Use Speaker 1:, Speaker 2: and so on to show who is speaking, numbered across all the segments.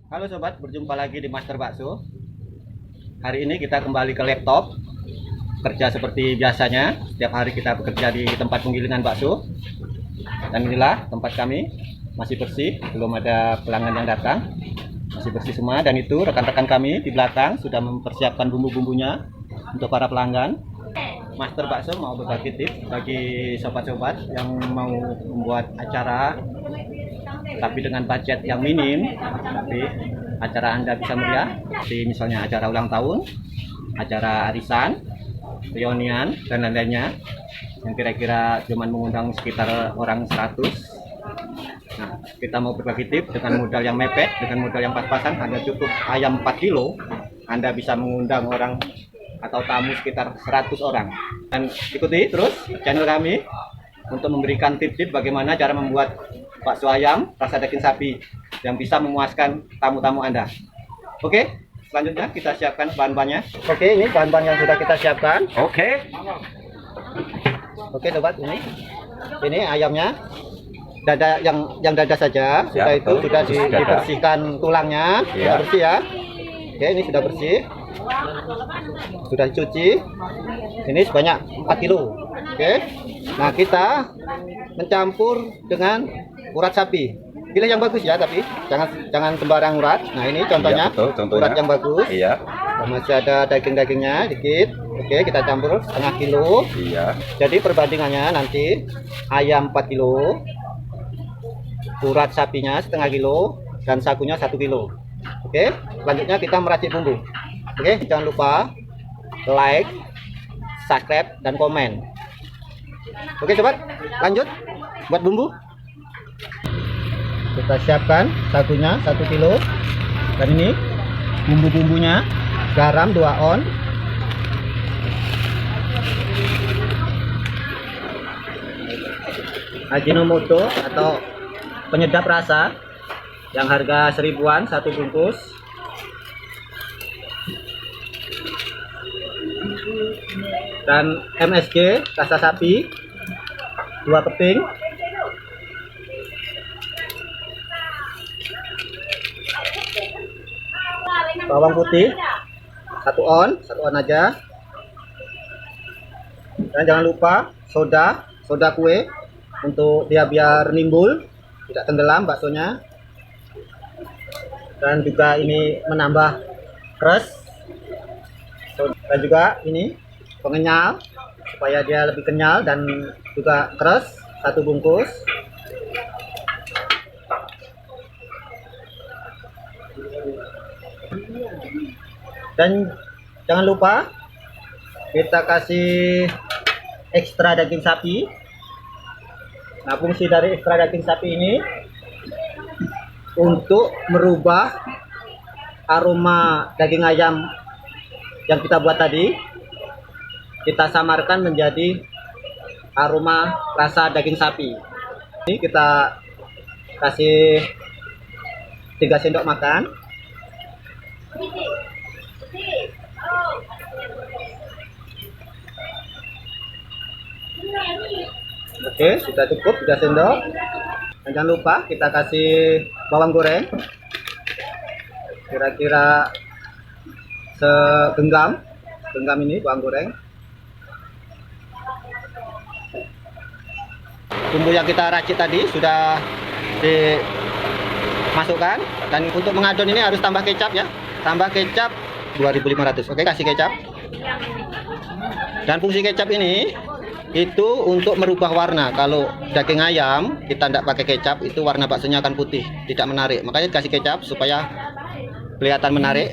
Speaker 1: Halo sobat, berjumpa lagi di Master Bakso. Hari ini kita kembali ke laptop, kerja seperti biasanya. Setiap hari kita bekerja di tempat penggilingan bakso. Dan inilah tempat kami, masih bersih, belum ada pelanggan yang datang. Masih bersih semua, dan itu rekan-rekan kami di belakang sudah mempersiapkan bumbu-bumbunya untuk para pelanggan. Master Bakso mau berbagi tips bagi sobat-sobat yang mau membuat acara tapi dengan budget yang minim, tapi acara Anda bisa meriah, seperti misalnya acara ulang tahun, acara arisan, reunian, dan lain-lainnya, yang kira-kira cuma mengundang sekitar orang 100. Nah, kita mau berbagi tips dengan modal yang mepet, dengan modal yang pas-pasan, hanya cukup ayam 4 kilo, Anda bisa mengundang orang atau tamu sekitar 100 orang. Dan ikuti terus channel kami untuk memberikan tips-tips bagaimana cara membuat bakso ayam rasa daging sapi yang bisa memuaskan tamu-tamu Anda. Oke, selanjutnya kita siapkan bahan-bahannya. Oke, ini bahan-bahan yang sudah kita siapkan. Oke sobat, ini ayamnya, dada yang dada saja. Sudah itu sudah dibersihkan tulangnya, sudah bersih ya. Oke, ini sudah bersih, sudah dicuci. Ini sebanyak 4 kilo. Oke, nah kita mencampur dengan urat sapi. Pilih yang bagus ya, tapi jangan sembarang urat. Nah, ini contohnya, urat yang bagus.
Speaker 2: Iya.
Speaker 1: Masih ada daging-dagingnya dikit. Oke, kita campur setengah kilo.
Speaker 2: Iya.
Speaker 1: Jadi perbandingannya nanti ayam 4 kilo, urat sapinya setengah kilo, dan sagunya 1 kilo. Oke, selanjutnya kita meracik bumbu. Oke, jangan lupa like, subscribe, dan komen. Oke sobat, lanjut buat bumbu. Kita siapkan sagunya 1 kilo, dan ini bumbu-bumbunya: garam 2 on, Ajinomoto atau penyedap rasa yang harga 1000-an 1 bungkus, dan MSG rasa sapi 2 keping, bawang putih 1 on aja, dan jangan lupa soda kue untuk dia biar nimbul, tidak tenggelam baksonya, dan juga ini menambah crust, dan juga ini pengenyal supaya dia lebih kenyal dan juga crust 1 bungkus. Dan jangan lupa kita kasih ekstra daging sapi. Nah, fungsi dari ekstra daging sapi ini untuk merubah aroma daging ayam yang kita buat tadi, kita samarkan menjadi aroma rasa daging sapi. Ini kita kasih 3 sendok makan. Oke, sudah cukup 3 sendok. Dan jangan lupa kita kasih bawang goreng kira-kira segenggam ini bawang goreng. Bumbu yang kita racik tadi sudah dimasukkan, dan untuk mengadon ini harus tambah kecap ya. Tambah kecap 2500. Oke, kasih kecap. Dan fungsi kecap ini itu untuk merubah warna. Kalau daging ayam kita tidak pakai kecap, itu warna baksonya akan putih, tidak menarik. Makanya kasih kecap supaya kelihatan menarik.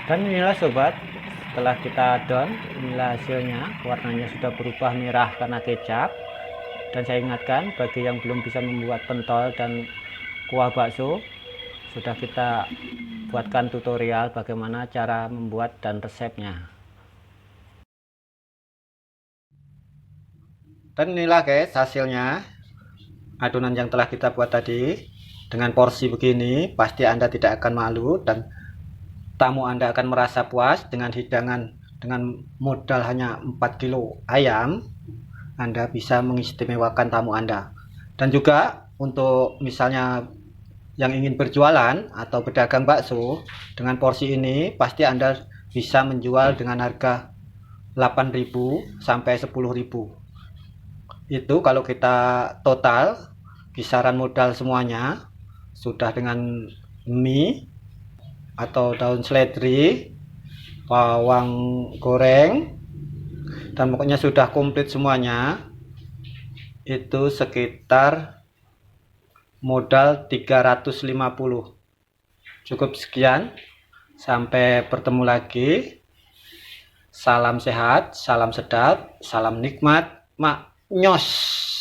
Speaker 1: Dan inilah sobat, setelah kita adon, inilah hasilnya. Warnanya sudah berubah merah karena kecap. Dan saya ingatkan bagi yang belum bisa membuat pentol dan kuah bakso, sudah kita buatkan tutorial bagaimana cara membuat dan resepnya. Dan inilah guys hasilnya adonan yang telah kita buat tadi. Dengan porsi begini pasti Anda tidak akan malu dan tamu Anda akan merasa puas dengan hidangan. Dengan modal hanya 4 kilo ayam, Anda bisa mengistimewakan tamu Anda. Dan juga untuk misalnya yang ingin berjualan atau berdagang bakso, dengan porsi ini pasti Anda bisa menjual dengan harga 8.000 sampai 10.000. Itu kalau kita total kisaran modal semuanya sudah dengan mie atau daun seledri, bawang goreng, dan pokoknya sudah komplit semuanya, itu sekitar modal 350. Cukup sekian, sampai bertemu lagi. Salam sehat, salam sedap, salam nikmat, mak nyos.